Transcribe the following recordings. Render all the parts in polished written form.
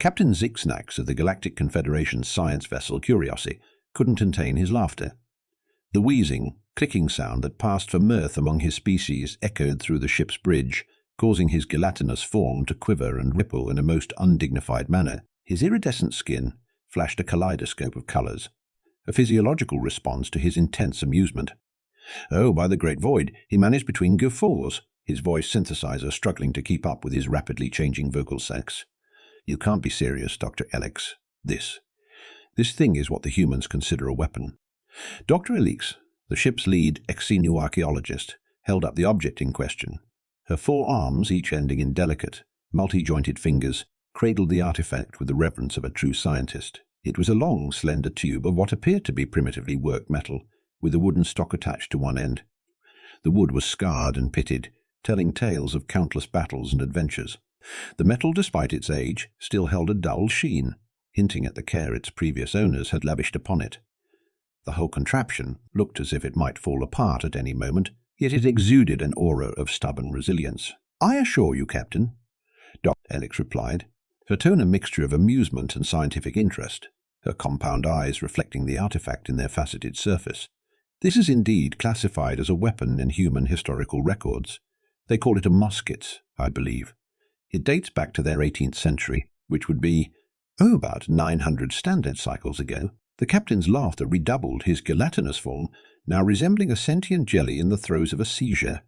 Captain Zixnax of the Galactic Confederation's science vessel Curiosity couldn't contain his laughter. The wheezing, clicking sound that passed for mirth among his species echoed through the ship's bridge, causing his gelatinous form to quiver and ripple in a most undignified manner. His iridescent skin flashed a kaleidoscope of colors, a physiological response to his intense amusement. Oh, by the great void, he managed between guffaws, his voice synthesizer struggling to keep up with his rapidly changing vocal sacs. You can't be serious, Dr. Elix. This thing is what the humans consider a weapon. Dr. Elix, the ship's lead xenoarchaeologist, held up the object in question. Her 4 arms, each ending in delicate, multi-jointed fingers, cradled the artifact with the reverence of a true scientist. It was a long, slender tube of what appeared to be primitively worked metal, with a wooden stock attached to one end. The wood was scarred and pitted, telling tales of countless battles and adventures. The metal, despite its age, still held a dull sheen, hinting at the care its previous owners had lavished upon it. The whole contraption looked as if it might fall apart at any moment, yet it exuded an aura of stubborn resilience. "I assure you, Captain," Dr. Elix replied, her tone a mixture of amusement and scientific interest, her compound eyes reflecting the artifact in their faceted surface. "This is indeed classified as a weapon in human historical records. They call it a musket, I believe. It dates back to their 18th century, which would be, about 900 standard cycles ago." The captain's laughter redoubled, his gelatinous form now resembling a sentient jelly in the throes of a seizure.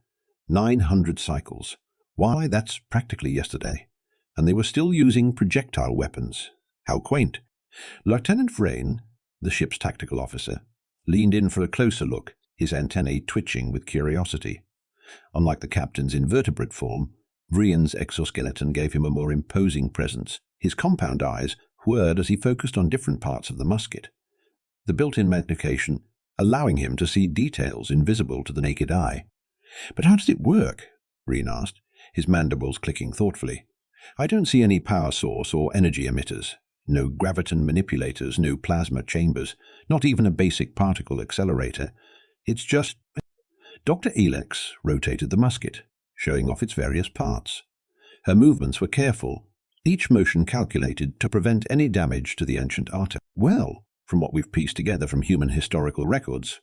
900 cycles. Why, that's practically yesterday. And they were still using projectile weapons. How quaint. Lieutenant Vrain, the ship's tactical officer, leaned in for a closer look, his antennae twitching with curiosity. Unlike the captain's invertebrate form, Vrian's exoskeleton gave him a more imposing presence. His compound eyes whirred as he focused on different parts of the musket, the built-in magnification allowing him to see details invisible to the naked eye. "But how does it work?" Vrian asked, his mandibles clicking thoughtfully. "I don't see any power source or energy emitters. No graviton manipulators, no plasma chambers, not even a basic particle accelerator. It's just—" Dr. Elix rotated the musket, showing off its various parts. Her movements were careful, each motion calculated to prevent any damage to the ancient artifact. "Well, from what we've pieced together from human historical records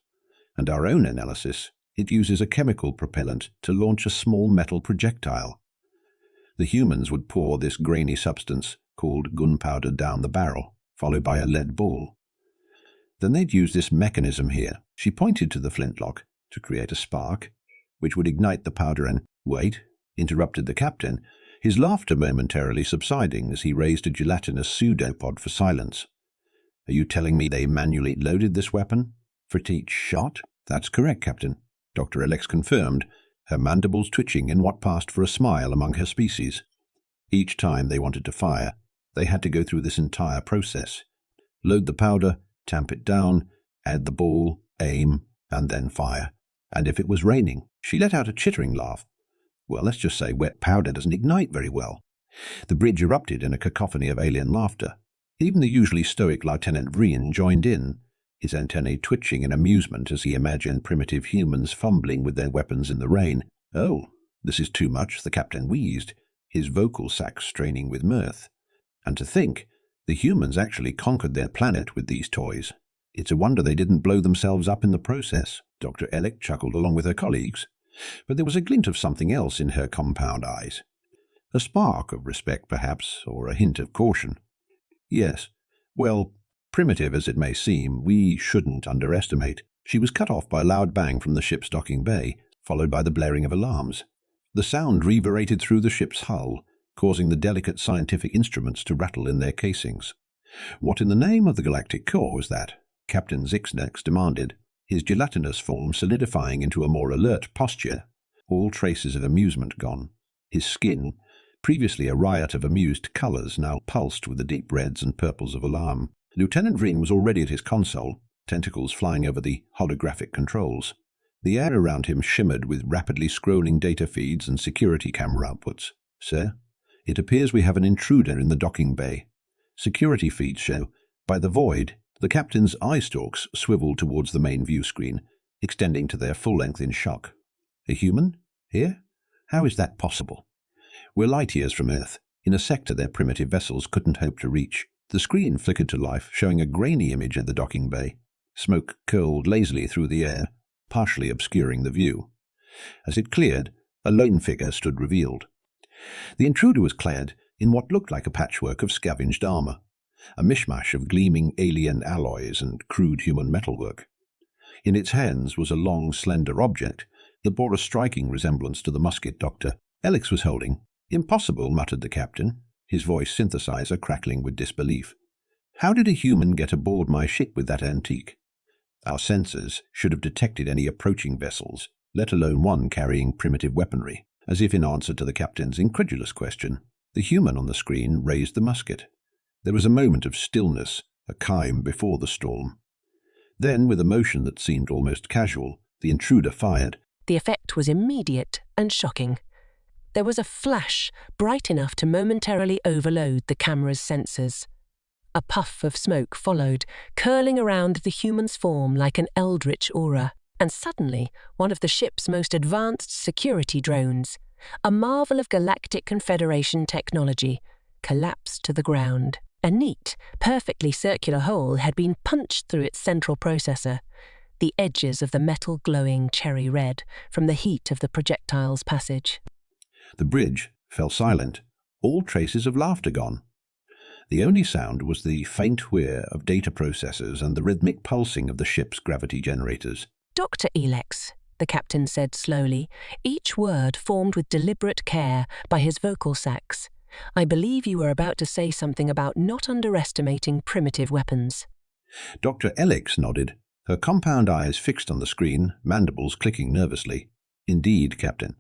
and our own analysis, it uses a chemical propellant to launch a small metal projectile. The humans would pour this grainy substance, called gunpowder, down the barrel, followed by a lead ball. Then they'd use this mechanism here," she pointed to the flintlock, "to create a spark, which would ignite the powder and—" "Wait," interrupted the captain, his laughter momentarily subsiding as he raised a gelatinous pseudopod for silence. "Are you telling me they manually loaded this weapon for each shot?" "That's correct, Captain," Dr. Elix confirmed, her mandibles twitching in what passed for a smile among her species. "Each time they wanted to fire, they had to go through this entire process. Load the powder, tamp it down, add the ball, aim, and then fire. And if it was raining—" She let out a chittering laugh. "Well, let's just say wet powder doesn't ignite very well." The bridge erupted in a cacophony of alien laughter. Even the usually stoic Lieutenant Vrian joined in, his antennae twitching in amusement as he imagined primitive humans fumbling with their weapons in the rain. "Oh, this is too much," the captain wheezed, his vocal sacs straining with mirth. "And to think, the humans actually conquered their planet with these toys. It's a wonder they didn't blow themselves up in the process." Dr. Elix chuckled along with her colleagues, but there was a glint of something else in her compound eyes. A spark of respect, perhaps, or a hint of caution. "Yes. Well, primitive as it may seem, we shouldn't underestimate." She was cut off by a loud bang from the ship's docking bay, followed by the blaring of alarms. The sound reverberated through the ship's hull, causing the delicate scientific instruments to rattle in their casings. "What in the name of the galactic core was that?" Captain Zixnax demanded, his gelatinous form solidifying into a more alert posture, all traces of amusement gone. His skin, previously a riot of amused colors, now pulsed with the deep reds and purples of alarm. Lieutenant Vrian was already at his console, tentacles flying over the holographic controls. The air around him shimmered with rapidly scrolling data feeds and security camera outputs. "Sir, it appears we have an intruder in the docking bay. Security feeds show, by the void." The captain's eye stalks swiveled towards the main view screen, extending to their full length in shock. "A human? Here? How is that possible?" "We're light years from Earth, in a sector their primitive vessels couldn't hope to reach. The screen flickered to life, showing a grainy image of the docking bay. Smoke curled lazily through the air, partially obscuring the view. As it cleared, a lone figure stood revealed. The intruder was clad in what looked like a patchwork of scavenged armor, a mishmash of gleaming alien alloys and crude human metalwork. In its hands was a long, slender object that bore a striking resemblance to the musket Dr. Alex was holding. "Impossible," muttered the captain, his voice synthesizer crackling with disbelief. "How did a human get aboard my ship with that antique? Our sensors should have detected any approaching vessels, let alone one carrying primitive weaponry." As if in answer to the captain's incredulous question, the human on the screen raised the musket. There was a moment of stillness, a calm before the storm. Then, with a motion that seemed almost casual, the intruder fired. The effect was immediate and shocking. There was a flash bright enough to momentarily overload the camera's sensors. A puff of smoke followed, curling around the human's form like an eldritch aura. And suddenly, one of the ship's most advanced security drones, a marvel of Galactic Confederation technology, collapsed to the ground. A neat, perfectly circular hole had been punched through its central processor, the edges of the metal glowing cherry red from the heat of the projectile's passage. The bridge fell silent, all traces of laughter gone. The only sound was the faint whir of data processors and the rhythmic pulsing of the ship's gravity generators. "Dr. Elex," the captain said slowly, each word formed with deliberate care by his vocal sacs, "I believe you were about to say something about not underestimating primitive weapons." Dr. Elex nodded, her compound eyes fixed on the screen, mandibles clicking nervously. "Indeed, Captain.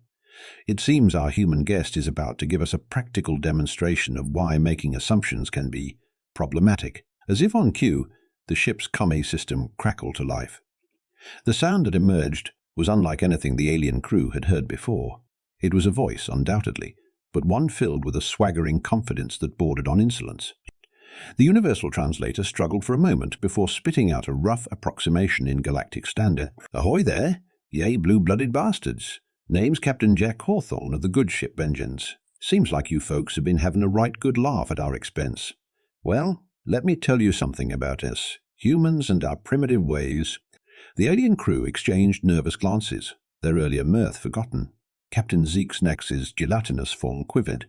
It seems our human guest is about to give us a practical demonstration of why making assumptions can be problematic." As if on cue, the ship's comm system crackled to life. The sound that emerged was unlike anything the alien crew had heard before. It was a voice, undoubtedly, but one filled with a swaggering confidence that bordered on insolence. The universal translator struggled for a moment before spitting out a rough approximation in galactic standard. "Ahoy there, ye blue-blooded bastards. Name's Captain Jack Hawthorne of the good ship Vengeance. Seems like you folks have been having a right good laugh at our expense. Well, let me tell you something about us, humans and our primitive ways." The alien crew exchanged nervous glances, their earlier mirth forgotten. Captain Zeke Snex's gelatinous form quivered.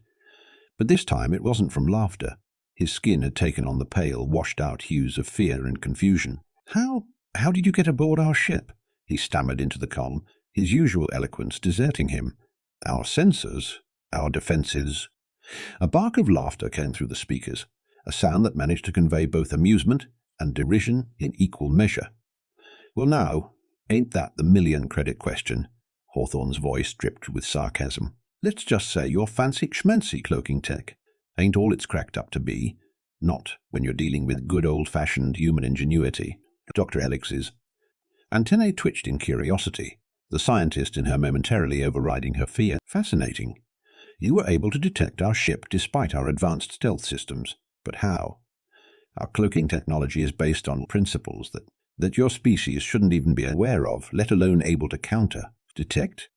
But this time it wasn't from laughter. His skin had taken on the pale, washed-out hues of fear and confusion. How did you get aboard our ship?" he stammered into the comm, his usual eloquence deserting him. "Our sensors, our defenses." A bark of laughter came through the speakers, a sound that managed to convey both amusement and derision in equal measure. "Well now, ain't that the million-credit question?" Hawthorne's voice dripped with sarcasm. "Let's just say your fancy schmancy cloaking tech ain't all it's cracked up to be, not when you're dealing with good old-fashioned human ingenuity." Dr. Alex's antennae twitched in curiosity, the scientist in her momentarily overriding her fear. "Fascinating. You were able to detect our ship despite our advanced stealth systems. But how? Our cloaking technology is based on principles that your species shouldn't even be aware of, let alone able to counter. Detect?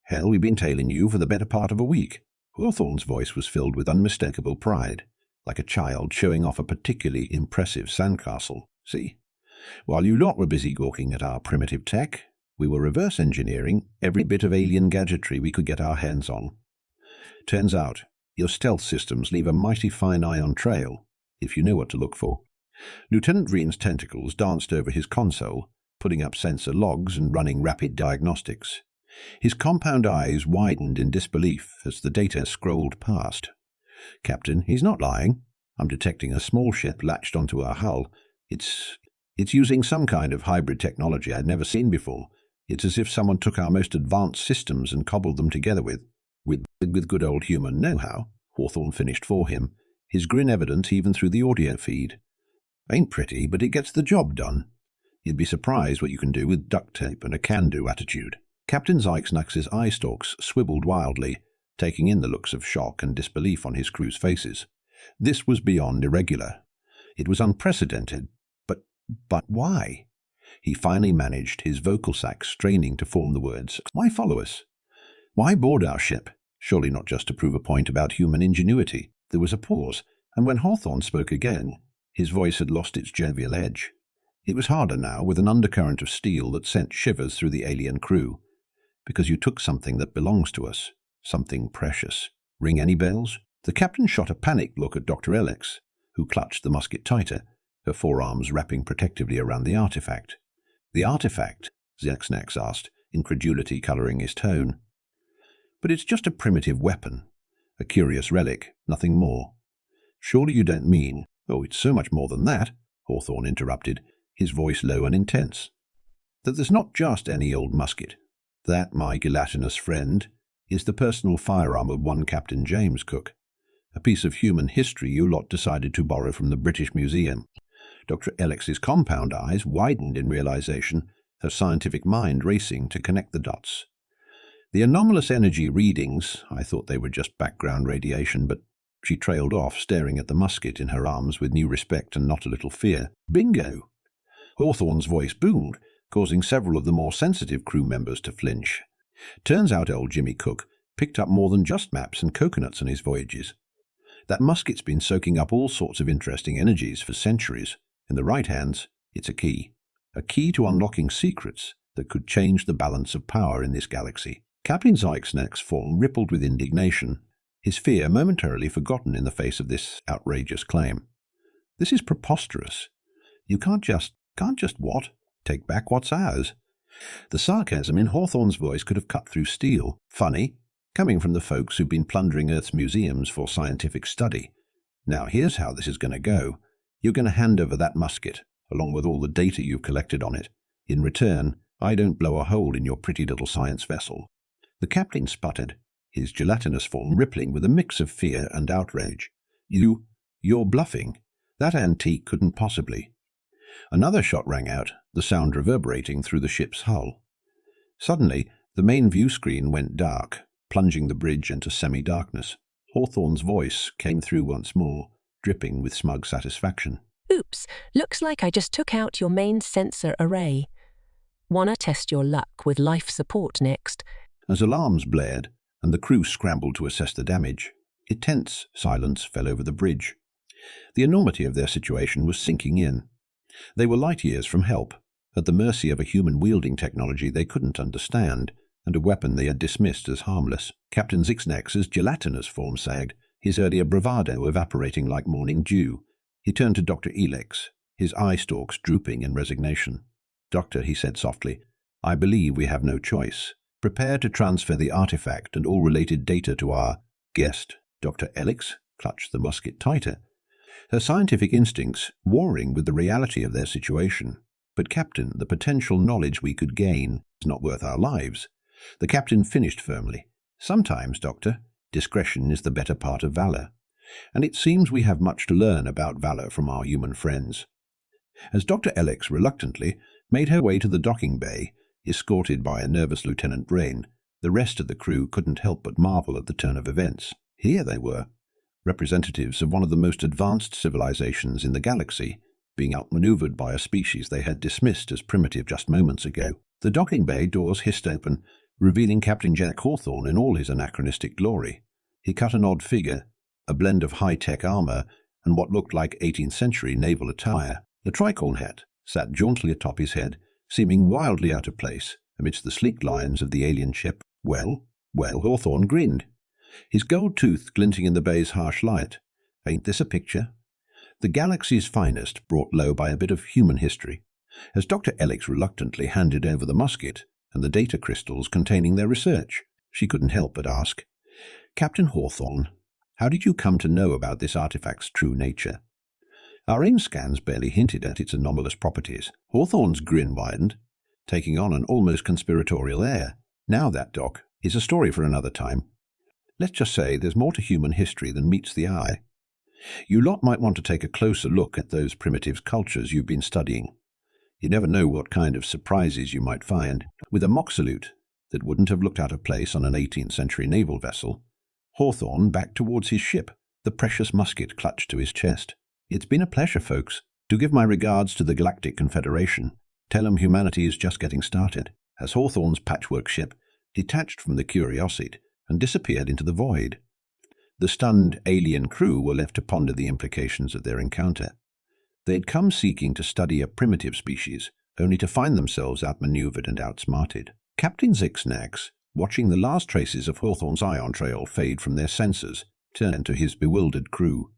Hell, we've been tailing you for the better part of a week." Hawthorne's voice was filled with unmistakable pride, like a child showing off a particularly impressive sandcastle. "See? While you lot were busy gawking at our primitive tech, we were reverse engineering every bit of alien gadgetry we could get our hands on. Turns out, your stealth systems leave a mighty fine ion trail, if you know what to look for." Lieutenant Green's tentacles danced over his console, putting up sensor logs and running rapid diagnostics. His compound eyes widened in disbelief as the data scrolled past. "Captain, he's not lying. I'm detecting a small ship latched onto our hull. It's using some kind of hybrid technology I'd never seen before. It's as if someone took our most advanced systems and cobbled them together with good old human know-how," Hawthorne finished for him, his grin evident even through the audio feed. "Ain't pretty, but it gets the job done. You'd be surprised what you can do with duct tape and a can-do attitude." Captain Zyxnax's eye stalks swiveled wildly, taking in the looks of shock and disbelief on his crew's faces. This was beyond irregular. It was unprecedented. But why? He finally managed, his vocal sacs straining to form the words. "Why follow us? Why board our ship? Surely not just to prove a point about human ingenuity." There was a pause, and when Hawthorne spoke again, his voice had lost its jovial edge. It was harder now, with an undercurrent of steel that sent shivers through the alien crew. Because you took something that belongs to us, something precious. Ring any bells? The captain shot a panicked look at Dr. Alex, who clutched the musket tighter, her forearms wrapping protectively around the artifact. The artifact? Zexnax asked, incredulity colouring his tone. But it's just a primitive weapon, a curious relic, nothing more. Surely you don't mean— Oh, it's so much more than that, Hawthorne interrupted, his voice low and intense. That there's not just any old musket. That, my gelatinous friend, is the personal firearm of one Captain James Cook, a piece of human history you lot decided to borrow from the British Museum. Dr. Alex's compound eyes widened in realization, her scientific mind racing to connect the dots. The anomalous energy readings, I thought they were just background radiation, but she trailed off, staring at the musket in her arms with new respect and not a little fear. Bingo! Hawthorne's voice boomed, causing several of the more sensitive crew members to flinch. Turns out old Jimmy Cook picked up more than just maps and coconuts on his voyages. That musket's been soaking up all sorts of interesting energies for centuries. In the right hands, it's a key to unlocking secrets that could change the balance of power in this galaxy. Captain Zeixnek's form rippled with indignation, his fear momentarily forgotten in the face of this outrageous claim. This is preposterous. You can't just what? Take back what's ours. The sarcasm in Hawthorne's voice could have cut through steel. Funny, coming from the folks who've been plundering Earth's museums for scientific study. Now here's how this is going to go. You're going to hand over that musket, along with all the data you've collected on it. In return, I don't blow a hole in your pretty little science vessel. The captain sputtered, his gelatinous form rippling with a mix of fear and outrage. You're bluffing. That antique couldn't possibly. Another shot rang out, the sound reverberating through the ship's hull. Suddenly, the main view screen went dark, plunging the bridge into semi-darkness. Hawthorne's voice came through once more, dripping with smug satisfaction. Oops, looks like I just took out your main sensor array. Wanna test your luck with life support next? As alarms blared, and the crew scrambled to assess the damage, a tense silence fell over the bridge. The enormity of their situation was sinking in. They were light years from help, at the mercy of a human-wielding technology they couldn't understand, and a weapon they had dismissed as harmless. Captain Zixnax's gelatinous form sagged, his earlier bravado evaporating like morning dew. He turned to Dr. Elex, his eye stalks drooping in resignation. Doctor, he said softly, I believe we have no choice. Prepare to transfer the artifact and all related data to our guest. Dr. Elex clutched the musket tighter, her scientific instincts warring with the reality of their situation. But Captain, the potential knowledge we could gain is not worth our lives. The captain finished firmly. Sometimes, Doctor, discretion is the better part of valor. And it seems we have much to learn about valor from our human friends. As Dr. Elex reluctantly made her way to the docking bay, escorted by a nervous Lieutenant Brain, the rest of the crew couldn't help but marvel at the turn of events. Here they were, representatives of one of the most advanced civilizations in the galaxy, being outmaneuvered by a species they had dismissed as primitive just moments ago. The docking bay doors hissed open, revealing Captain Jack Hawthorne in all his anachronistic glory. He cut an odd figure, a blend of high-tech armor and what looked like 18th century naval attire. The tricorn hat sat jauntily atop his head, seeming wildly out of place amidst the sleek lines of the alien ship. Well, Hawthorne grinned, his gold tooth glinting in the bay's harsh light. Ain't this a picture? The galaxy's finest, brought low by a bit of human history, as Dr. Elex reluctantly handed over the musket and the data crystals containing their research. She couldn't help but ask, Captain Hawthorne, how did you come to know about this artifact's true nature? Our AIM scans barely hinted at its anomalous properties. Hawthorne's grin widened, taking on an almost conspiratorial air. Now that, Doc, is a story for another time. Let's just say there's more to human history than meets the eye. You lot might want to take a closer look at those primitive cultures you've been studying. You never know what kind of surprises you might find. With a mock salute that wouldn't have looked out of place on an 18th century naval vessel, Hawthorne backed towards his ship, the precious musket clutched to his chest. It's been a pleasure, folks. Do give my regards to the Galactic Confederation. Tell 'em humanity is just getting started. As Hawthorne's patchwork ship detached from the Curiosity and disappeared into the void, The stunned alien crew were left to ponder the implications of their encounter. They had come seeking to study a primitive species, only to find themselves outmaneuvered and outsmarted. Captain Zixnax, watching the last traces of Hawthorne's ion trail fade from their sensors, turned to his bewildered crew.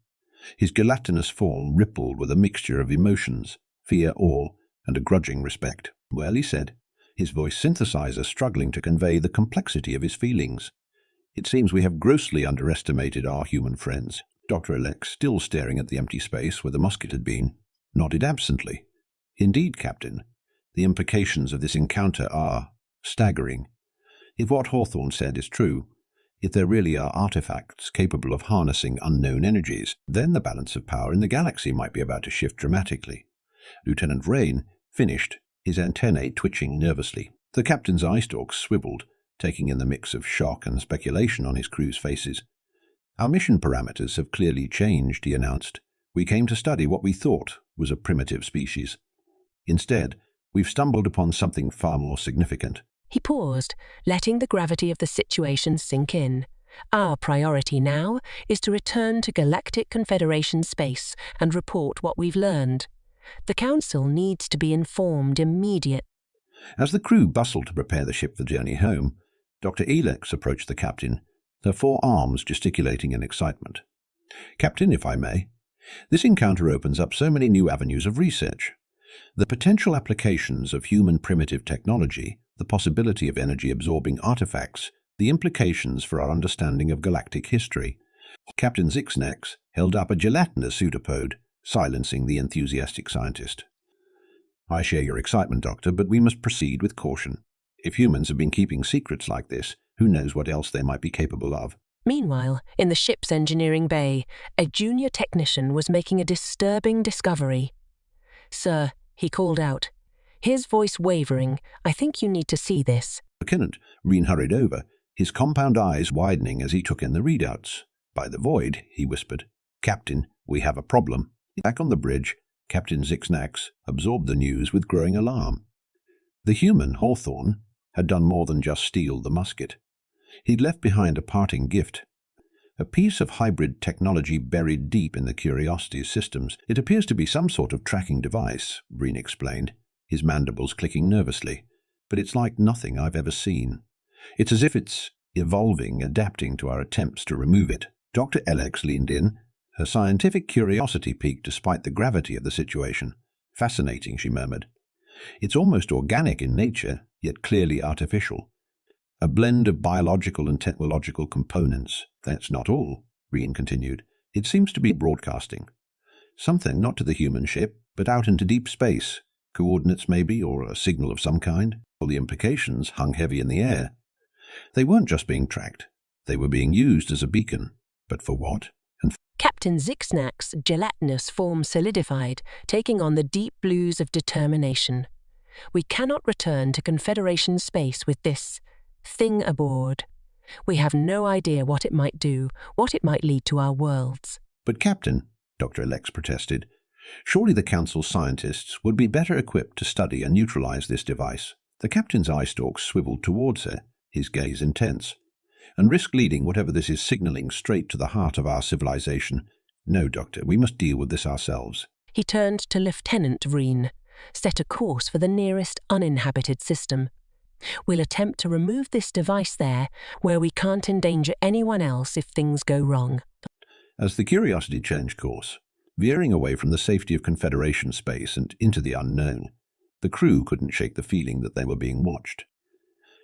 His gelatinous form rippled with a mixture of emotions, fear, awe, and a grudging respect. "Well," he said, his voice synthesizer struggling to convey the complexity of his feelings, "it seems we have grossly underestimated our human friends." Dr. Alex, still staring at the empty space where the musket had been, nodded absently. "Indeed, Captain, the implications of this encounter are staggering. If what Hawthorne said is true, if there really are artifacts capable of harnessing unknown energies, then the balance of power in the galaxy might be about to shift dramatically." Lieutenant Rain finished, his antennae twitching nervously. The captain's eye stalks swiveled, taking in the mix of shock and speculation on his crew's faces. "Our mission parameters have clearly changed," he announced. "We came to study what we thought was a primitive species. Instead, we've stumbled upon something far more significant." He paused, letting the gravity of the situation sink in. "Our priority now is to return to Galactic Confederation space and report what we've learned. The Council needs to be informed immediately." As the crew bustled to prepare the ship for the journey home, Dr. Elex approached the captain, her 4 arms gesticulating in excitement. "Captain, if I may, this encounter opens up so many new avenues of research. The potential applications of human primitive technology, the possibility of energy-absorbing artifacts, the implications for our understanding of galactic history." Captain Zixnax held up a gelatinous pseudopode, silencing the enthusiastic scientist. "I share your excitement, Doctor, but we must proceed with caution. If humans have been keeping secrets like this, who knows what else they might be capable of." Meanwhile, in the ship's engineering bay, a junior technician was making a disturbing discovery. "Sir," he called out, his voice wavering, "I think you need to see this." Lieutenant Reen hurried over, his compound eyes widening as he took in the readouts. "By the void," he whispered. "Captain, we have a problem." Back on the bridge, Captain Zixnax absorbed the news with growing alarm. The human, Hawthorne, had done more than just steal the musket. He'd left behind a parting gift, a piece of hybrid technology buried deep in the Curiosity's systems. "It appears to be some sort of tracking device," Breen explained, his mandibles clicking nervously. "But it's like nothing I've ever seen. It's as if it's evolving, adapting to our attempts to remove it." Dr. Elex leaned in, her scientific curiosity piqued despite the gravity of the situation. "Fascinating," she murmured. "It's almost organic in nature, yet clearly artificial. A blend of biological and technological components." "That's not all," Reen continued. "It seems to be broadcasting. Something not to the human ship, but out into deep space. Coordinates maybe, or a signal of some kind." All the implications hung heavy in the air. They weren't just being tracked. They were being used as a beacon. But for what? Captain Zixnax's gelatinous form solidified, taking on the deep blues of determination. "We cannot return to Confederation space with this thing aboard. We have no idea what it might do, what it might lead to our worlds." "But Captain," Dr. Alex protested, "surely the Council scientists would be better equipped to study and neutralize this device." The captain's eye stalks swiveled towards her, his gaze intense. "And risk leading whatever this is signaling straight to the heart of our civilization. No, Doctor, we must deal with this ourselves." He turned to Lieutenant Reen, set a course for the nearest uninhabited system. "We'll attempt to remove this device there, where we can't endanger anyone else if things go wrong." As the Curiosity changed course, veering away from the safety of Confederation space and into the unknown, the crew couldn't shake the feeling that they were being watched.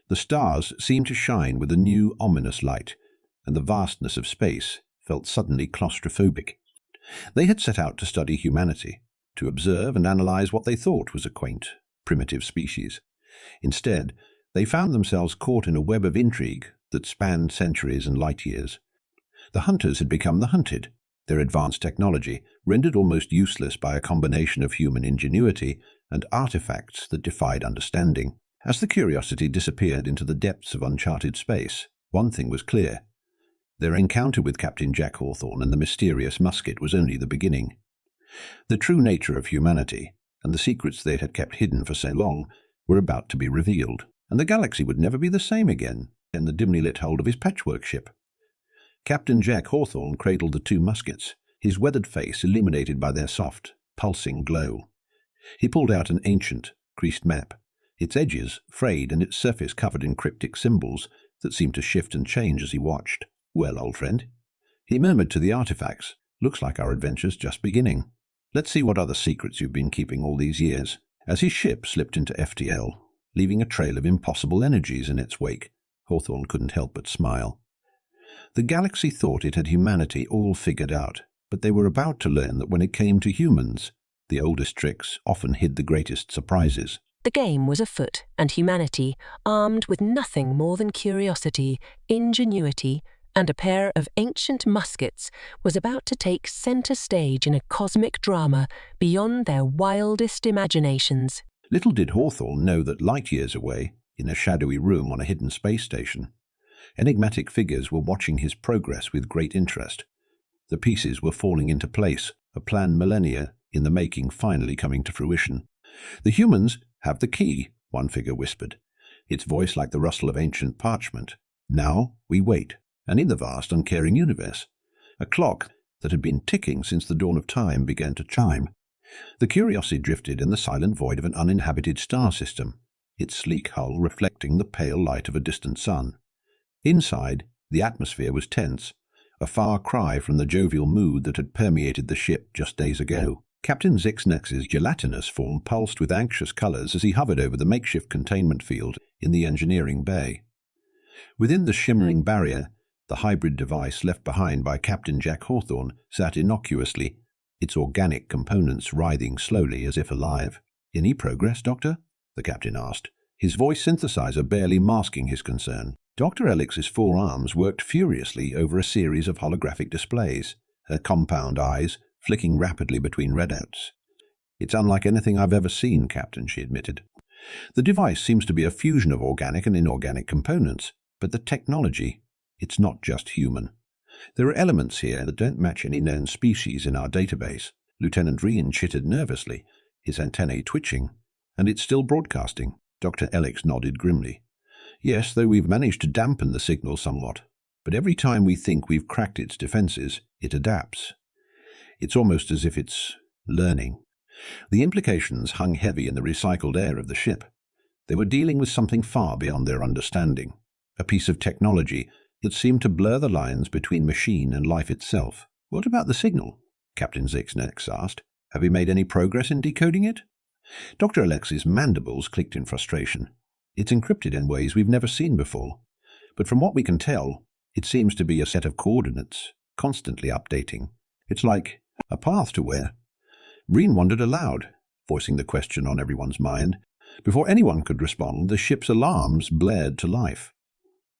The stars seemed to shine with a new, ominous light, and the vastness of space felt suddenly claustrophobic. They had set out to study humanity, to observe and analyze what they thought was a quaint, primitive species. Instead, they found themselves caught in a web of intrigue that spanned centuries and light years. The hunters had become the hunted, their advanced technology rendered almost useless by a combination of human ingenuity and artifacts that defied understanding. As the Curiosity disappeared into the depths of uncharted space, one thing was clear. Their encounter with Captain Jack Hawthorne and the mysterious musket was only the beginning. The true nature of humanity, and the secrets they had kept hidden for so long, were about to be revealed, and the galaxy would never be the same again in the dimly lit hold of his patchwork ship. Captain Jack Hawthorne cradled the two muskets, his weathered face illuminated by their soft, pulsing glow. He pulled out an ancient, creased map, its edges frayed and its surface covered in cryptic symbols that seemed to shift and change as he watched. "Well, old friend," he murmured to the artifacts, "looks like our adventure's just beginning. Let's see what other secrets you've been keeping all these years." As his ship slipped into FTL, leaving a trail of impossible energies in its wake, Hawthorne couldn't help but smile. The galaxy thought it had humanity all figured out, but they were about to learn that when it came to humans, the oldest tricks often hid the greatest surprises. The game was afoot, and humanity, armed with nothing more than curiosity, ingenuity, and a pair of ancient muskets, was about to take center stage in a cosmic drama beyond their wildest imaginations. Little did Hawthorne know that light years away, in a shadowy room on a hidden space station, enigmatic figures were watching his progress with great interest. The pieces were falling into place, a plan millennia in the making finally coming to fruition. "The humans have the key," one figure whispered, its voice like the rustle of ancient parchment. "Now we wait." And in the vast, uncaring universe, a clock that had been ticking since the dawn of time began to chime. The Curiosity drifted in the silent void of an uninhabited star system, its sleek hull reflecting the pale light of a distant sun. Inside, the atmosphere was tense, a far cry from the jovial mood that had permeated the ship just days ago. Captain Zixnex's gelatinous form pulsed with anxious colours as he hovered over the makeshift containment field in the engineering bay. Within the shimmering barrier, the hybrid device left behind by Captain Jack Hawthorne sat innocuously, its organic components writhing slowly as if alive. "Any progress, Doctor?" the captain asked, his voice synthesizer barely masking his concern. Dr. Elix's four arms worked furiously over a series of holographic displays, her compound eyes flicking rapidly between readouts. "It's unlike anything I've ever seen, Captain," she admitted. "The device seems to be a fusion of organic and inorganic components, but the technology, it's not just human. There are elements here that don't match any known species in our database." Lieutenant Reen chittered nervously, his antennae twitching. "And it's still broadcasting?" Dr. Elix nodded grimly. "Yes, though we've managed to dampen the signal somewhat. But every time we think we've cracked its defenses, it adapts. It's almost as if it's learning." The implications hung heavy in the recycled air of the ship. They were dealing with something far beyond their understanding, a piece of technology that seemed to blur the lines between machine and life itself. "What about the signal?" Captain Zixnex asked. "Have we made any progress in decoding it?" Dr. Alex's mandibles clicked in frustration. "It's encrypted in ways we've never seen before, but from what we can tell, it seems to be a set of coordinates, constantly updating. It's like a path to where?" Reen wondered aloud, voicing the question on everyone's mind. Before anyone could respond, the ship's alarms blared to life.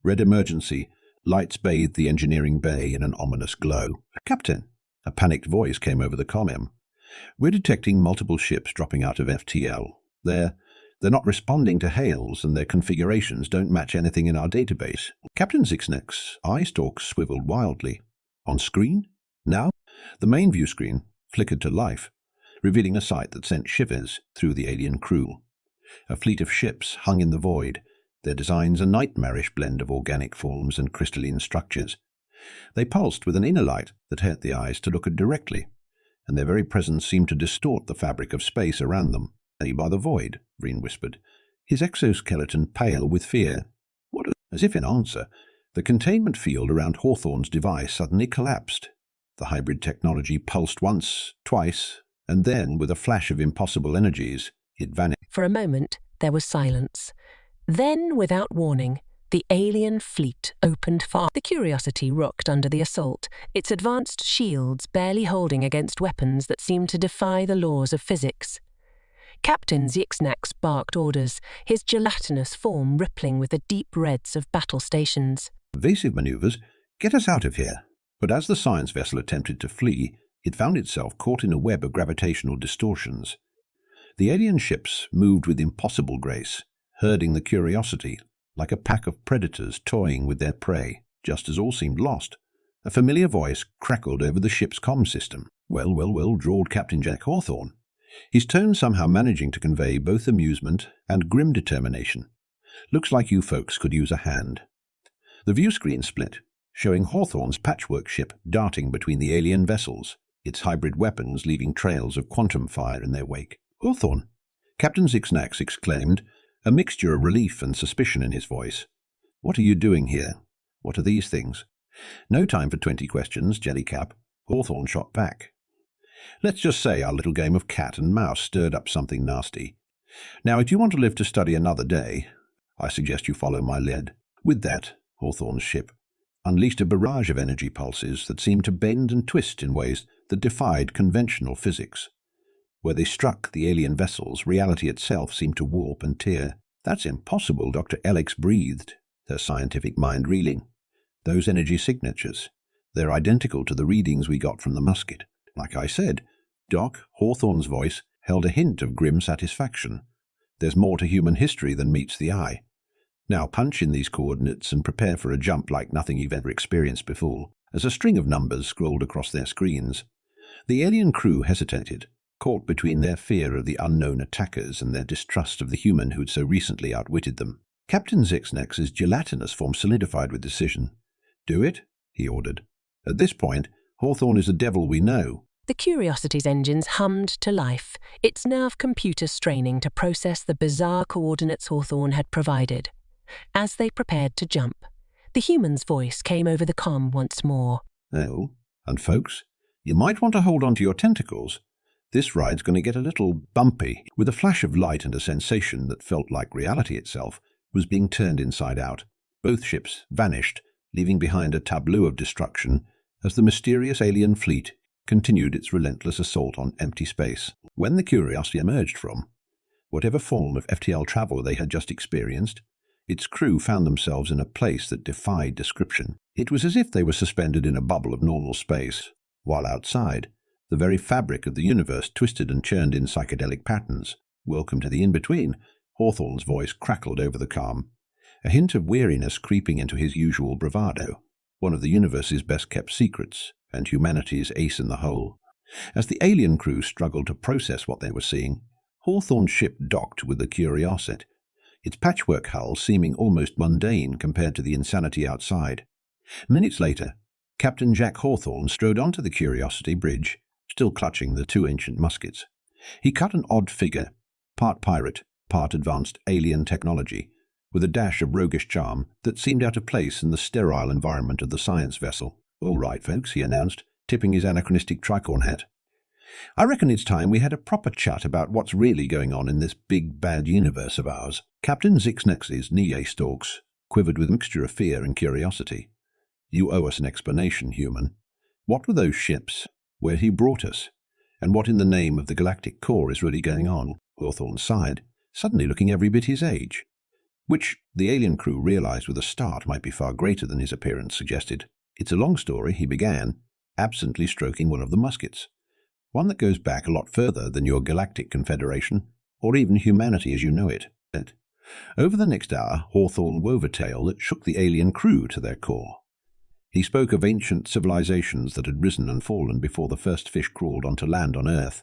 Red emergency. Lights bathed the engineering bay in an ominous glow. "Captain," a panicked voice came over the comm. "We're detecting multiple ships dropping out of FTL. They're not responding to hails, and their configurations don't match anything in our database." Captain Zixnex's eye stalks swiveled wildly. "On screen? Now?" The main view screen flickered to life, revealing a sight that sent shivers through the alien crew. A fleet of ships hung in the void, their designs a nightmarish blend of organic forms and crystalline structures. They pulsed with an inner light that hurt the eyes to look at directly, and their very presence seemed to distort the fabric of space around them. "By the void," Reen whispered, his exoskeleton pale with fear. "What?" As if in answer, the containment field around Hawthorne's device suddenly collapsed. The hybrid technology pulsed once, twice, and then, with a flash of impossible energies, it vanished. For a moment, there was silence. Then, without warning, the alien fleet opened fire. The Curiosity rocked under the assault, its advanced shields barely holding against weapons that seemed to defy the laws of physics. Captain Zixnax barked orders, his gelatinous form rippling with the deep reds of battle stations. "Evasive maneuvers, get us out of here." But as the science vessel attempted to flee, it found itself caught in a web of gravitational distortions. The alien ships moved with impossible grace, herding the Curiosity like a pack of predators toying with their prey. Just as all seemed lost, a familiar voice crackled over the ship's comm system. "Well, well, well," drawled Captain Jack Hawthorne, his tone somehow managing to convey both amusement and grim determination. "Looks like you folks could use a hand." The view screen split, showing Hawthorne's patchwork ship darting between the alien vessels, its hybrid weapons leaving trails of quantum fire in their wake. "Hawthorne!" Captain Zixnax exclaimed, a mixture of relief and suspicion in his voice. "What are you doing here? What are these things?" "No time for 20 questions, Jellycap," Hawthorne shot back. "Let's just say our little game of cat and mouse stirred up something nasty. Now, if you want to live to study another day, I suggest you follow my lead." With that, Hawthorne's ship unleashed a barrage of energy pulses that seemed to bend and twist in ways that defied conventional physics. Where they struck the alien vessels, reality itself seemed to warp and tear. "That's impossible," Dr. Alex breathed, her scientific mind reeling. "Those energy signatures, they're identical to the readings we got from the musket." "Like I said," Doc, Hawthorne's voice held a hint of grim satisfaction. "There's more to human history than meets the eye. Now punch in these coordinates and prepare for a jump like nothing you've ever experienced before," as a string of numbers scrolled across their screens. The alien crew hesitated, caught between their fear of the unknown attackers and their distrust of the human who'd so recently outwitted them. Captain Zixnax's gelatinous form solidified with decision. "Do it," he ordered. "At this point, Hawthorne is a devil we know." The Curiosity's engines hummed to life, its nerve computer straining to process the bizarre coordinates Hawthorne had provided. As they prepared to jump, the human's voice came over the comm once more. "Oh, and folks, you might want to hold on to your tentacles. This ride's going to get a little bumpy." With a flash of light and a sensation that felt like reality itself was being turned inside out, both ships vanished, leaving behind a tableau of destruction as the mysterious alien fleet continued its relentless assault on empty space. When the Curiosity emerged from whatever form of FTL travel they had just experienced, its crew found themselves in a place that defied description. It was as if they were suspended in a bubble of normal space, while outside, the very fabric of the universe twisted and churned in psychedelic patterns. "Welcome to the in-between," Hawthorne's voice crackled over the calm, a hint of weariness creeping into his usual bravado, one of the universe's best-kept secrets, and humanity's ace in the hole. As the alien crew struggled to process what they were seeing, Hawthorne's ship docked with the Curiosity, its patchwork hull seeming almost mundane compared to the insanity outside. Minutes later, Captain Jack Hawthorne strode onto the Curiosity bridge, still clutching the 2 ancient muskets. He cut an odd figure, part pirate, part advanced alien technology, with a dash of roguish charm that seemed out of place in the sterile environment of the science vessel. "All right, folks," he announced, tipping his anachronistic tricorn hat. "I reckon it's time we had a proper chat about what's really going on in this big bad universe of ours." Captain Zixnax's knee stalks quivered with a mixture of fear and curiosity. "You owe us an explanation, human. What were those ships? Where he brought us? And what in the name of the galactic core is really going on?" Hawthorne sighed, suddenly looking every bit his age, which the alien crew realized with a start might be far greater than his appearance suggested. "It's a long story," he began, absently stroking one of the muskets. "One that goes back a lot further than your galactic confederation, or even humanity as you know it." Over the next hour, Hawthorne wove a tale that shook the alien crew to their core. He spoke of ancient civilizations that had risen and fallen before the first fish crawled onto land on Earth,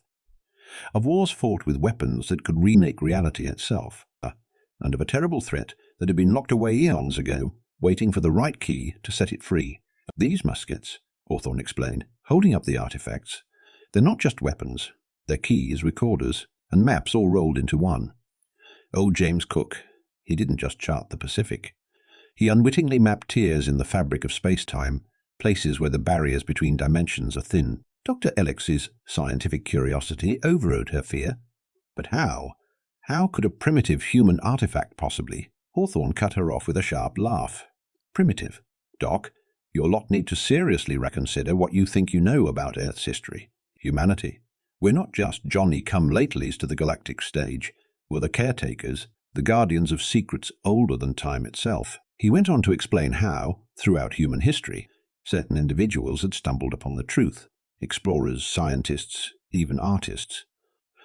of wars fought with weapons that could remake reality itself, and of a terrible threat that had been locked away eons ago, waiting for the right key to set it free. "These muskets," Hawthorne explained, holding up the artifacts, "they're not just weapons. They're keys, recorders, and maps all rolled into one. Old James Cook, he didn't just chart the Pacific. He unwittingly mapped tiers in the fabric of space-time, places where the barriers between dimensions are thin." Dr. Alex's scientific curiosity overrode her fear. "But how? How could a primitive human artifact possibly?" Hawthorne cut her off with a sharp laugh. "Primitive? Doc, your lot need to seriously reconsider what you think you know about Earth's history, humanity. We're not just Johnny-come-latelys to the galactic stage. We're the caretakers, the guardians of secrets older than time itself." He went on to explain how, throughout human history, certain individuals had stumbled upon the truth. Explorers, scientists, even artists.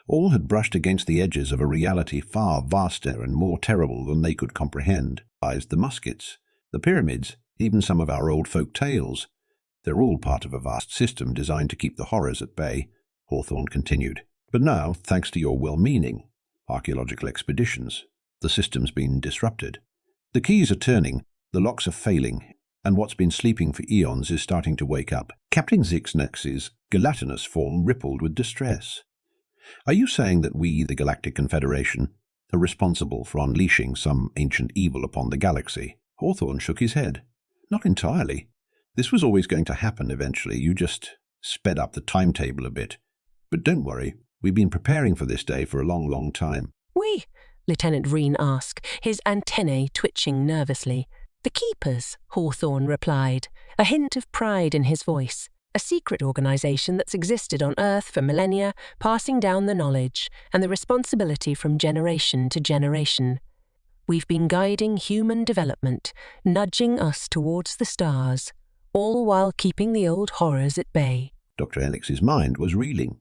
All had brushed against the edges of a reality far vaster and more terrible than they could comprehend. The muskets, the pyramids, even some of our old folk tales. They're all part of a vast system designed to keep the horrors at bay, Hawthorne continued. But now, thanks to your well-meaning archaeological expeditions, the system's been disrupted. The keys are turning, the locks are failing, and what's been sleeping for eons is starting to wake up. Captain Zixnex's gelatinous form rippled with distress. Are you saying that we, the Galactic Confederation, are responsible for unleashing some ancient evil upon the galaxy? Hawthorne shook his head. Not entirely. This was always going to happen eventually. You just sped up the timetable a bit. But don't worry, we've been preparing for this day for a long, long time. We? Lieutenant Reen asked, his antennae twitching nervously. The Keepers, Hawthorne replied, a hint of pride in his voice. A secret organisation that's existed on Earth for millennia, passing down the knowledge and the responsibility from generation to generation. We've been guiding human development, nudging us towards the stars, all while keeping the old horrors at bay. Dr. Elix's mind was reeling.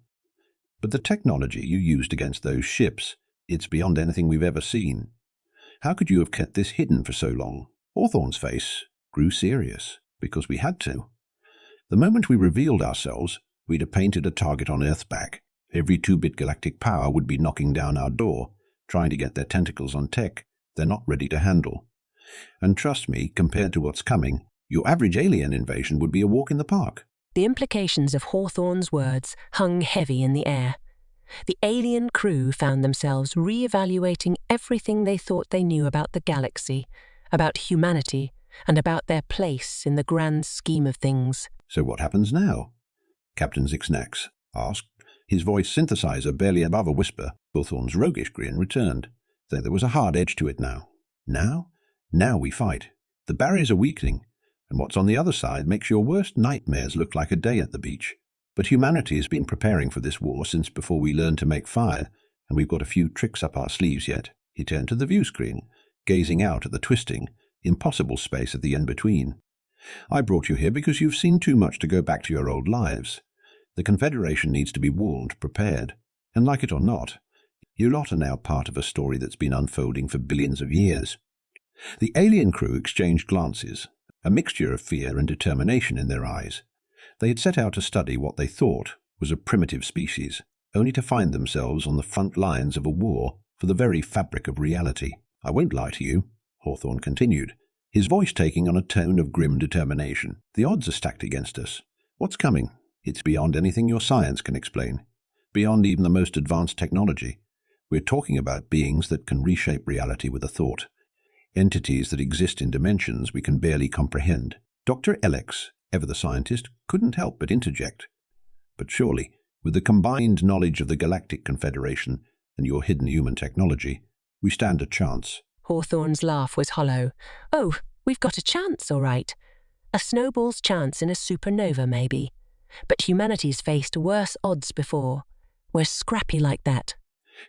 But the technology you used against those ships, it's beyond anything we've ever seen. How could you have kept this hidden for so long? Hawthorne's face grew serious, because we had to. The moment we revealed ourselves, we'd have painted a target on Earth's back. Every 2-bit galactic power would be knocking down our door, trying to get their tentacles on tech they're not ready to handle. And trust me, compared to what's coming, your average alien invasion would be a walk in the park. The implications of Hawthorne's words hung heavy in the air. The alien crew found themselves re-evaluating everything they thought they knew about the galaxy, about humanity, and about their place in the grand scheme of things. So what happens now? Captain Zixnax asked, his voice synthesizer barely above a whisper. Hawthorne's roguish grin returned, though there was a hard edge to it now. Now we fight. The barriers are weakening, and what's on the other side makes your worst nightmares look like a day at the beach. But humanity has been preparing for this war since before we learned to make fire, and we've got a few tricks up our sleeves yet. He turned to the view screen, gazing out at the twisting, impossible space at the end between. I brought you here because you've seen too much to go back to your old lives. The Confederation needs to be warned, prepared, and like it or not, you lot are now part of a story that's been unfolding for billions of years. The alien crew exchanged glances, a mixture of fear and determination in their eyes. They had set out to study what they thought was a primitive species, only to find themselves on the front lines of a war for the very fabric of reality. I won't lie to you, Hawthorne continued, his voice taking on a tone of grim determination. The odds are stacked against us. What's coming? It's beyond anything your science can explain, beyond even the most advanced technology. We're talking about beings that can reshape reality with a thought, entities that exist in dimensions we can barely comprehend. Dr. Elix, ever the scientist, couldn't help but interject. But surely, with the combined knowledge of the Galactic Confederation and your hidden human technology, we stand a chance. Hawthorne's laugh was hollow. Oh, we've got a chance, all right. A snowball's chance in a supernova, maybe. But humanity's faced worse odds before. We're scrappy like that.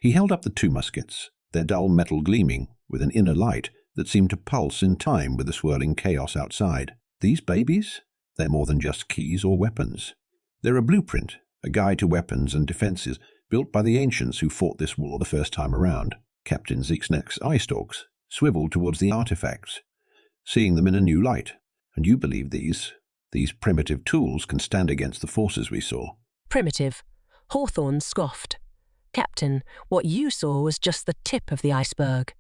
He held up the 2 muskets, their dull metal gleaming with an inner light that seemed to pulse in time with the swirling chaos outside. These babies? They're more than just keys or weapons. They're a blueprint, a guide to weapons and defenses built by the ancients who fought this war the first time around. Captain Zixnex's eye stalks swiveled towards the artifacts, seeing them in a new light. And you believe these primitive tools can stand against the forces we saw? Primitive. Hawthorne scoffed. Captain, what you saw was just the tip of the iceberg.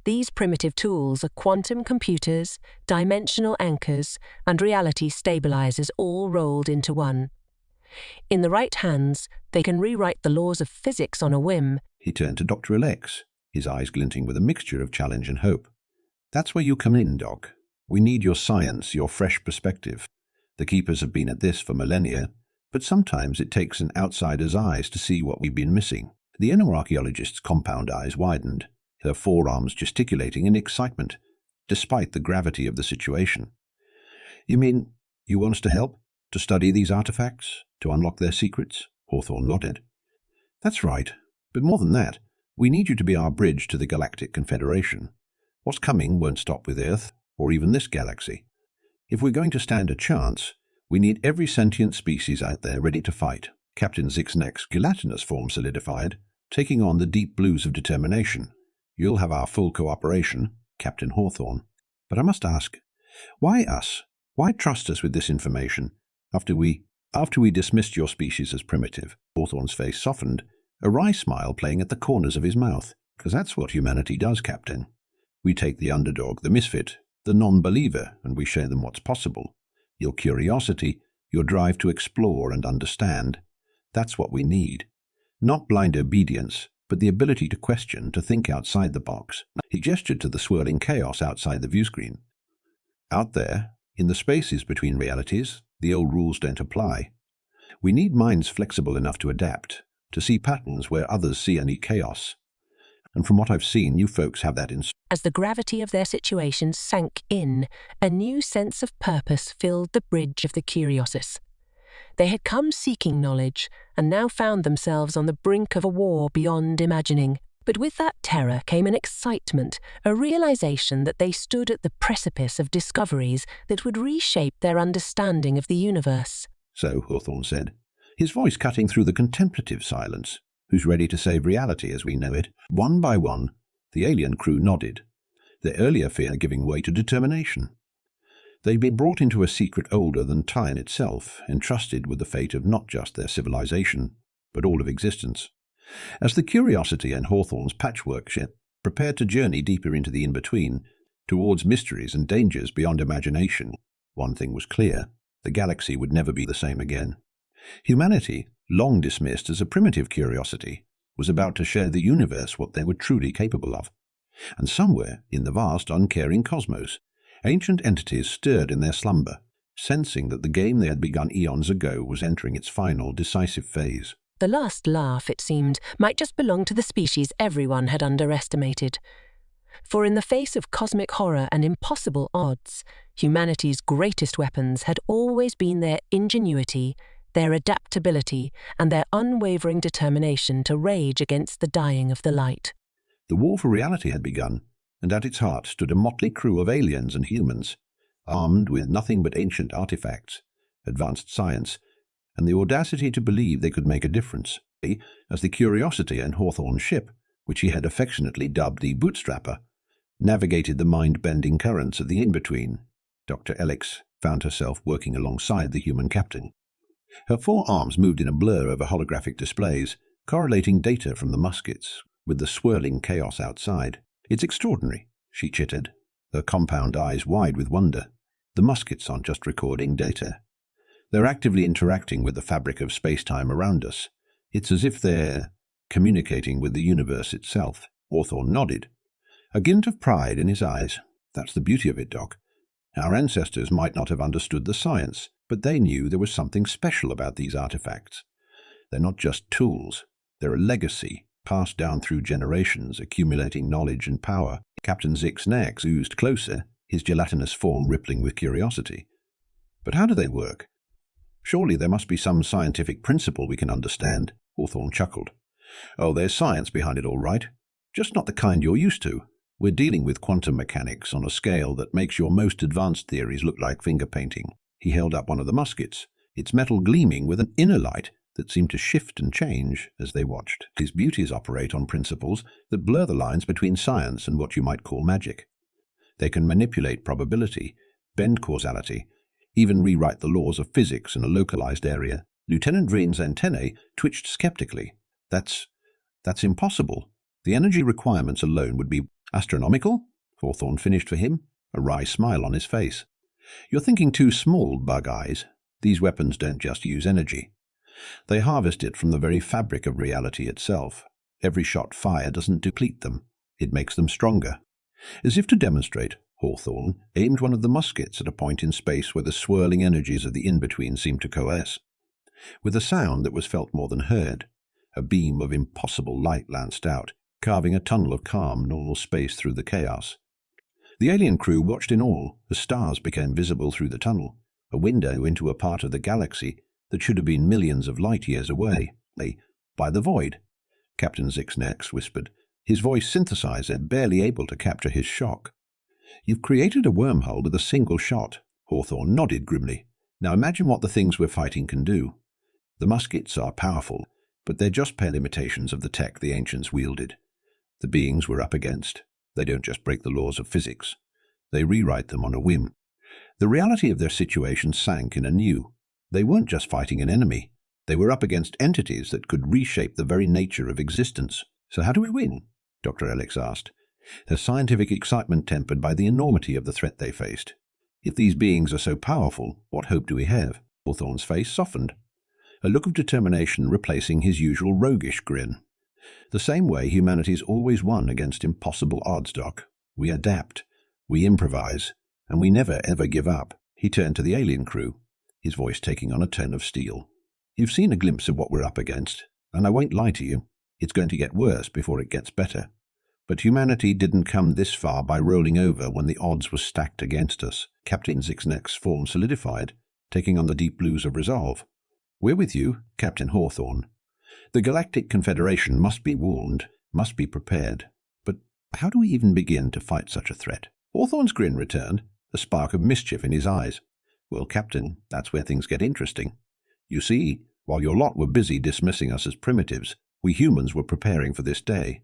These primitive tools are quantum computers, dimensional anchors, and reality stabilizers all rolled into one. In the right hands, they can rewrite the laws of physics on a whim. He turned to Dr. Alex, his eyes glinting with a mixture of challenge and hope. That's where you come in, Doc. We need your science, your fresh perspective. The Keepers have been at this for millennia, but sometimes it takes an outsider's eyes to see what we've been missing. The inner archaeologist's compound eyes widened, her forearms gesticulating in excitement, despite the gravity of the situation. You mean you want us to help? To study these artifacts? To unlock their secrets? Hawthorne nodded. That's right, but more than that, we need you to be our bridge to the Galactic Confederation. What's coming won't stop with Earth, or even this galaxy. If we're going to stand a chance, we need every sentient species out there ready to fight. Captain Zixnex's gelatinous form solidified, taking on the deep blues of determination. You'll have our full cooperation, Captain Hawthorne. But I must ask, why us? Why trust us with this information after we dismissed your species as primitive? Hawthorne's face softened, a wry smile playing at the corners of his mouth. Because that's what humanity does, Captain. We take the underdog, the misfit, the non-believer, and we show them what's possible. Your curiosity, your drive to explore and understand. That's what we need. Not blind obedience, but the ability to question, to think outside the box. He gestured to the swirling chaos outside the viewscreen. Out there, in the spaces between realities, the old rules don't apply. We need minds flexible enough to adapt, to see patterns where others see only chaos. And from what I've seen, you folks have that in. As the gravity of their situation sank in, a new sense of purpose filled the bridge of the Curiosus. They had come seeking knowledge, and now found themselves on the brink of a war beyond imagining. But with that terror came an excitement, a realization that they stood at the precipice of discoveries that would reshape their understanding of the universe. So, Hawthorne said, his voice cutting through the contemplative silence. Who's ready to save reality as we know it? One by one, the alien crew nodded, their earlier fear giving way to determination. They'd been brought into a secret older than time itself, entrusted with the fate of not just their civilization, but all of existence. As the Curiosity and Hawthorne's patchwork ship prepared to journey deeper into the in-between, towards mysteries and dangers beyond imagination, one thing was clear: the galaxy would never be the same again. Humanity, long dismissed as a primitive curiosity, was about to show the universe what they were truly capable of. And somewhere in the vast, uncaring cosmos, ancient entities stirred in their slumber, sensing that the game they had begun eons ago was entering its final, decisive phase. The last laugh, it seemed, might just belong to the species everyone had underestimated. For in the face of cosmic horror and impossible odds, humanity's greatest weapons had always been their ingenuity, their adaptability, and their unwavering determination to rage against the dying of the light. The war for reality had begun, and at its heart stood a motley crew of aliens and humans, armed with nothing but ancient artifacts, advanced science, and the audacity to believe they could make a difference. As the Curiosity and Hawthorne's ship, which he had affectionately dubbed the Bootstrapper, navigated the mind-bending currents of the in-between, Dr. Elix found herself working alongside the human captain. Her 4 arms moved in a blur over holographic displays, correlating data from the muskets with the swirling chaos outside. "It's extraordinary," she chittered, her compound eyes wide with wonder. "The muskets aren't just recording data. They're actively interacting with the fabric of space-time around us. It's as if they're communicating with the universe itself." Hawthorne nodded, a glint of pride in his eyes. "That's the beauty of it, Doc. Our ancestors might not have understood the science, but they knew there was something special about these artifacts. They're not just tools. They're a legacy, passed down through generations, accumulating knowledge and power." Captain Zix's neck oozed closer, his gelatinous form rippling with curiosity. "But how do they work? Surely there must be some scientific principle we can understand." Hawthorne chuckled. "Oh, there's science behind it all right. Just not the kind you're used to. We're dealing with quantum mechanics on a scale that makes your most advanced theories look like finger painting." He held up one of the muskets, its metal gleaming with an inner light that seemed to shift and change as they watched. "These beauties operate on principles that blur the lines between science and what you might call magic. They can manipulate probability, bend causality, even rewrite the laws of physics in a localized area." Lieutenant Vreen's antennae twitched skeptically. That's impossible. The energy requirements alone would be astronomical." Hawthorne finished for him, a wry smile on his face. "You're thinking too small, Bug Eyes. These weapons don't just use energy. They harvest it from the very fabric of reality itself. Every shot fired doesn't deplete them. It makes them stronger." As if to demonstrate, Hawthorne aimed one of the muskets at a point in space where the swirling energies of the in-between seemed to coalesce. With a sound that was felt more than heard, a beam of impossible light lanced out, carving a tunnel of calm, normal space through the chaos. The alien crew watched in awe as stars became visible through the tunnel, a window into a part of the galaxy that should have been millions of light-years away. "By the void," Captain Zixnex whispered, his voice synthesizer barely able to capture his shock. "You've created a wormhole with a single shot." Hawthorne nodded grimly. "Now imagine what the things we're fighting can do. The muskets are powerful, but they're just pale imitations of the tech the ancients wielded. The beings we're up against, they don't just break the laws of physics. They rewrite them on a whim." The reality of their situation sank in anew. They weren't just fighting an enemy. They were up against entities that could reshape the very nature of existence. "So how do we win?" Dr. Elix asked. their scientific excitement tempered by the enormity of the threat they faced. If these beings are so powerful, what hope do we have? Hawthorne's face softened, a look of determination replacing his usual roguish grin. The same way humanity's always won against impossible odds, Doc. We adapt, we improvise, and we never ever give up. He turned to the alien crew, his voice taking on a tone of steel. You've seen a glimpse of what we're up against, and I won't lie to you, it's going to get worse before it gets better. But humanity didn't come this far by rolling over when the odds were stacked against us. Captain Zixnek's form solidified, taking on the deep blues of resolve. We're with you, Captain Hawthorne. The Galactic Confederation must be warned, must be prepared. But how do we even begin to fight such a threat? Hawthorne's grin returned, a spark of mischief in his eyes. Well, Captain, that's where things get interesting. You see, while your lot were busy dismissing us as primitives, we humans were preparing for this day.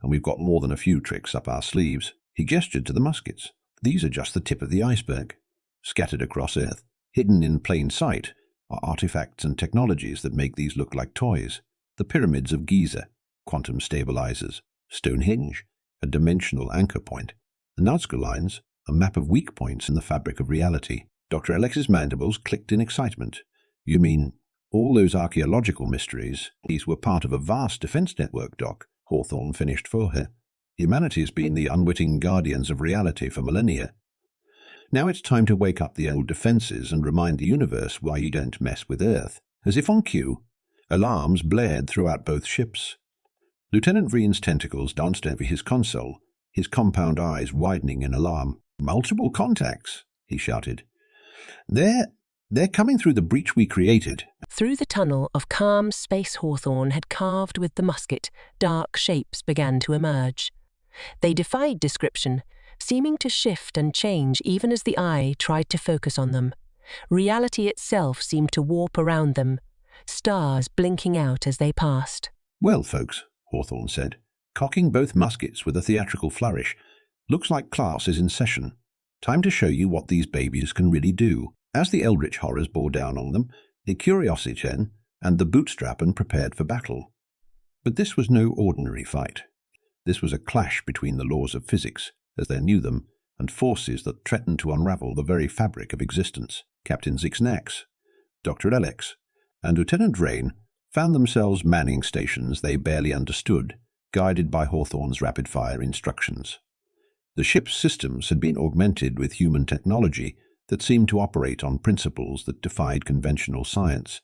And we've got more than a few tricks up our sleeves. He gestured to the muskets. These are just the tip of the iceberg. Scattered across Earth, hidden in plain sight, are artifacts and technologies that make these look like toys. The pyramids of Giza, quantum stabilizers, Stonehenge, a dimensional anchor point, the Nazca lines, a map of weak points in the fabric of reality. Dr. Alex's mandibles clicked in excitement. You mean all those archaeological mysteries? These were part of a vast defense network, Doc. Hawthorne finished for her. Humanity's been the unwitting guardians of reality for millennia. Now it's time to wake up the old defenses and remind the universe why you don't mess with Earth. As if on cue, alarms blared throughout both ships. Lieutenant Vreen's tentacles danced over his console, his compound eyes widening in alarm. Multiple contacts, he shouted. They're coming through the breach we created. Through the tunnel of calm space Hawthorne had carved with the musket, dark shapes began to emerge. They defied description, seeming to shift and change even as the eye tried to focus on them. Reality itself seemed to warp around them, stars blinking out as they passed. Well, folks, Hawthorne said, cocking both muskets with a theatrical flourish, looks like class is in session. Time to show you what these babies can really do. As the eldritch horrors bore down on them, the Curiosity and the Bootstrappen prepared for battle. But this was no ordinary fight. This was a clash between the laws of physics, as they knew them, and forces that threatened to unravel the very fabric of existence. Captain Zixnax, Dr. Alex, and Lieutenant Vreen found themselves manning stations they barely understood, guided by Hawthorne's rapid-fire instructions. The ship's systems had been augmented with human technology that seemed to operate on principles that defied conventional science.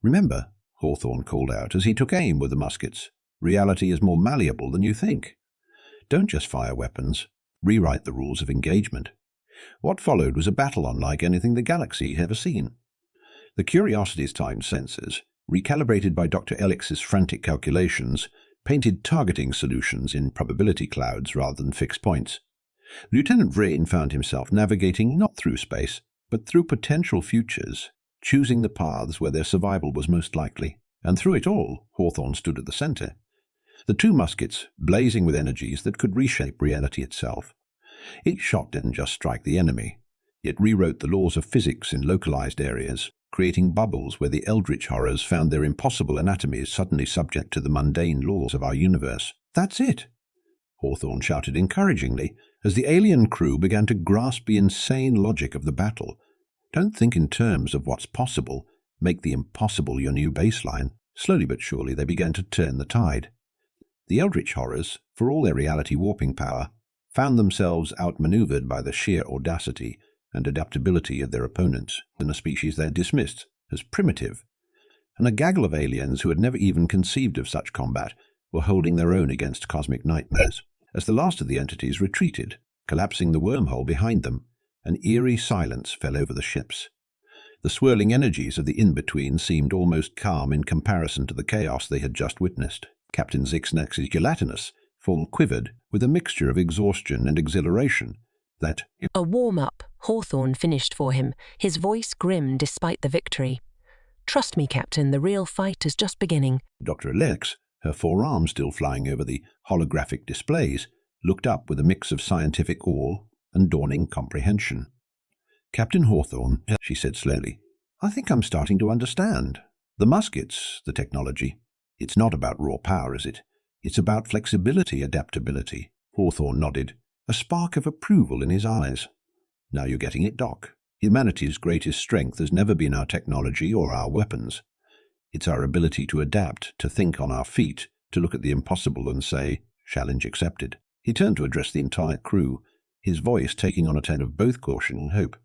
Remember, Hawthorne called out as he took aim with the muskets, reality is more malleable than you think. Don't just fire weapons, rewrite the rules of engagement. What followed was a battle unlike anything the galaxy had ever seen. The Curiosity's timed sensors, recalibrated by Dr. Alex's frantic calculations, painted targeting solutions in probability clouds rather than fixed points. Lieutenant Vreen found himself navigating not through space, but through potential futures, choosing the paths where their survival was most likely. And through it all, Hawthorne stood at the center. The two muskets blazing with energies that could reshape reality itself. Each shot didn't just strike the enemy. It rewrote the laws of physics in localized areas, creating bubbles where the eldritch horrors found their impossible anatomies suddenly subject to the mundane laws of our universe. That's it, Hawthorne shouted encouragingly, as the alien crew began to grasp the insane logic of the battle. Don't think in terms of what's possible. Make the impossible your new baseline. Slowly but surely they began to turn the tide. The eldritch horrors, for all their reality warping power, found themselves outmaneuvered by the sheer audacity and adaptability of their opponents in a species they had dismissed as primitive. And a gaggle of aliens who had never even conceived of such combat were holding their own against cosmic nightmares. As the last of the entities retreated, collapsing the wormhole behind them, an eerie silence fell over the ships. The swirling energies of the in-between seemed almost calm in comparison to the chaos they had just witnessed. Captain Zixnax's gelatinous form quivered with a mixture of exhaustion and exhilaration that... A warm-up, Hawthorne finished for him, his voice grim despite the victory. Trust me, Captain, the real fight is just beginning. Dr. Alex, her forearm still flying over the holographic displays, looked up with a mix of scientific awe and dawning comprehension. Captain Hawthorne, she said slowly, I think I'm starting to understand. The muskets, the technology, it's not about raw power, is it? It's about flexibility, adaptability. Hawthorne nodded, a spark of approval in his eyes. Now you're getting it, Doc. Humanity's greatest strength has never been our technology or our weapons. It's our ability to adapt, to think on our feet, to look at the impossible and say, challenge accepted. He turned to address the entire crew, his voice taking on a tone of both caution and hope.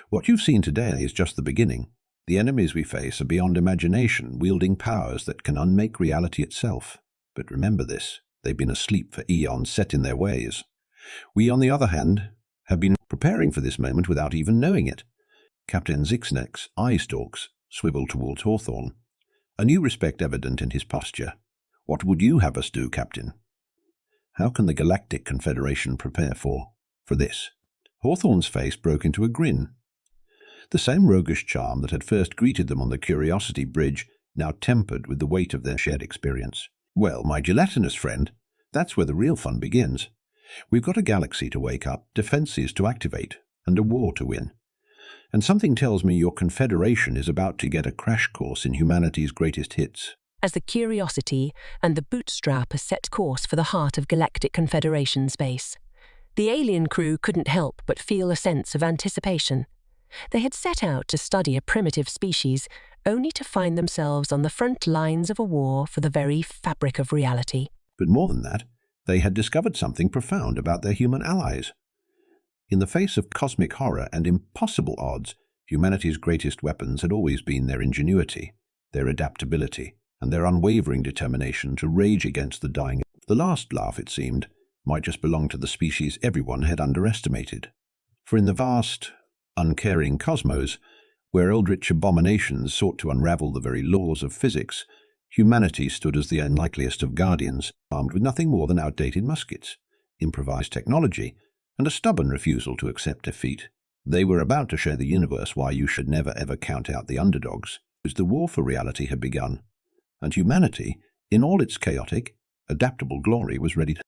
What you've seen today is just the beginning. The enemies we face are beyond imagination, wielding powers that can unmake reality itself. But remember this, they've been asleep for eons, set in their ways. We, on the other hand, have been preparing for this moment without even knowing it. Captain Zixnek's eye stalks swiveled towards Hawthorne, a new respect evident in his posture. What would you have us do, Captain? How can the Galactic Confederation prepare for this? Hawthorne's face broke into a grin. The same roguish charm that had first greeted them on the Curiosity Bridge, now tempered with the weight of their shared experience. Well, my gelatinous friend, that's where the real fun begins. We've got a galaxy to wake up, defenses to activate, and a war to win. And something tells me your Confederation is about to get a crash course in humanity's greatest hits. As the Curiosity and the Bootstrapper set course for the heart of Galactic Confederation space, the alien crew couldn't help but feel a sense of anticipation. They had set out to study a primitive species, only to find themselves on the front lines of a war for the very fabric of reality. But more than that, they had discovered something profound about their human allies. In the face of cosmic horror and impossible odds, humanity's greatest weapons had always been their ingenuity, their adaptability, and their unwavering determination to rage against the dying. The last laugh, it seemed, might just belong to the species everyone had underestimated. For in the vast, uncaring cosmos, where eldritch abominations sought to unravel the very laws of physics, humanity stood as the unlikeliest of guardians, armed with nothing more than outdated muskets, improvised technology, and a stubborn refusal to accept defeat. They were about to show the universe why you should never ever count out the underdogs, as the war for reality had begun, and humanity, in all its chaotic, adaptable glory, was ready to